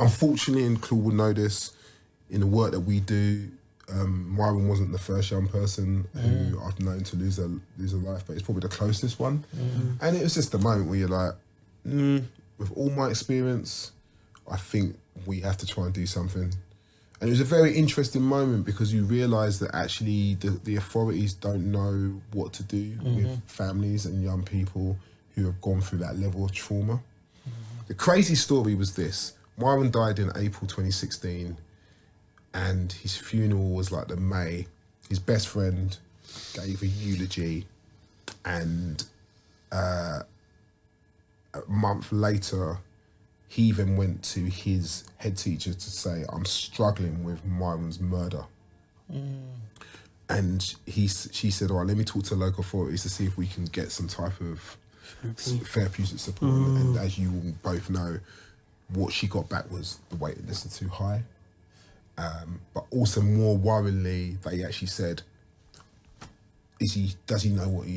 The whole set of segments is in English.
unfortunately, and Claude will know this, in the work that we do, Myron wasn't the first young person who I've known to lose a life, but it's probably the closest one. And it was just the moment where you're like, with all my experience, I think we have to try and do something. And it was a very interesting moment because you realise that actually the authorities don't know what to do with families and young people who have gone through that level of trauma. The crazy story was this. Myron died in April 2016 and his funeral was like the May. His best friend gave a eulogy and a month later, he then went to his head teacher to say, I'm struggling with Myron's murder. And she said, all right, let me talk to local authorities to see if we can get some type of therapeutic support. And as you all both know, what she got back was the waiting list are too high. But also more worryingly, they actually said, does he know what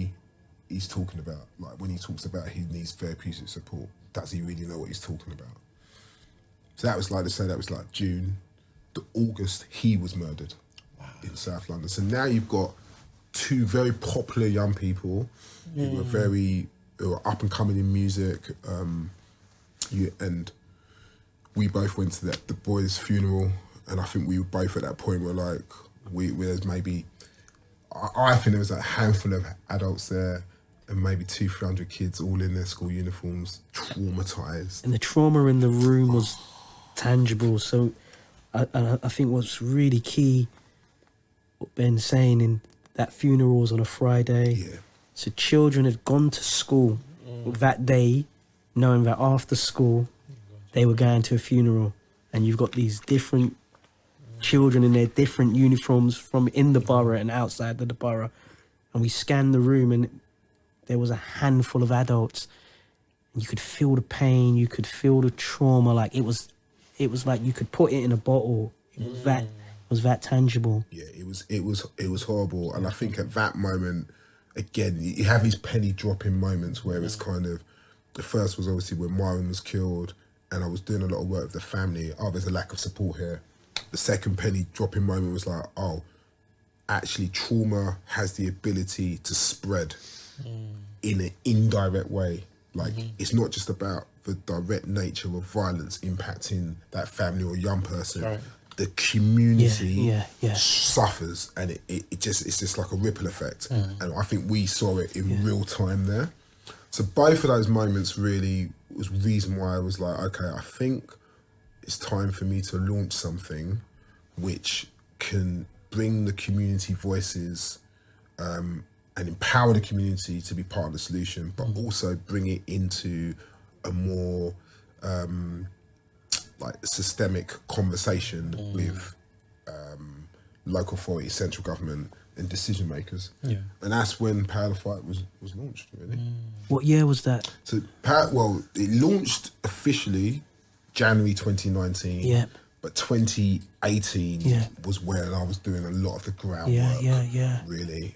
he's talking about? Like when he talks about he needs therapeutic support, does he really know what he's talking about? So that was like, that was like June. The August, he was murdered in South London. So now you've got two very popular young people who are up and coming in music. And we both went to the boy's funeral, and I think we were both at that point where like, there's maybe, I think there was a handful of adults there and maybe 200-300 kids all in their school uniforms, traumatised. And the trauma in the room was tangible. So I think what's really key, what Ben's saying, in that funeral was on a Friday. Yeah. So children had gone to school that day, knowing that after school, they were going to a funeral. And you've got these different children in their different uniforms from in the borough and outside of the borough. And we scanned the room and there was a handful of adults. And you could feel the pain, you could feel the trauma. Like it was like you could put it in a bottle. It was that tangible. Yeah, it was horrible. And I think at that moment, again, you have these penny dropping moments where it's kind of, the first was obviously when Myron was killed and I was doing a lot of work with the family. Oh, there's a lack of support here. The second penny dropping moment was like, oh, actually trauma has the ability to spread in an indirect way. Like it's not just about the direct nature of violence impacting that family or young person. Right. The community suffers, and it's just like a ripple effect. And I think we saw it in real time there. So both of those moments really was the reason why I was like, okay, I think it's time for me to launch something which can bring the community voices and empower the community to be part of the solution, but also bring it into a more like systemic conversation with local authority, central government and decision makers. Yeah. And that's when Power the Fight was launched, really. What year was that? So, it launched officially January 2019. Yeah. But 2018 was when I was doing a lot of the groundwork. Really.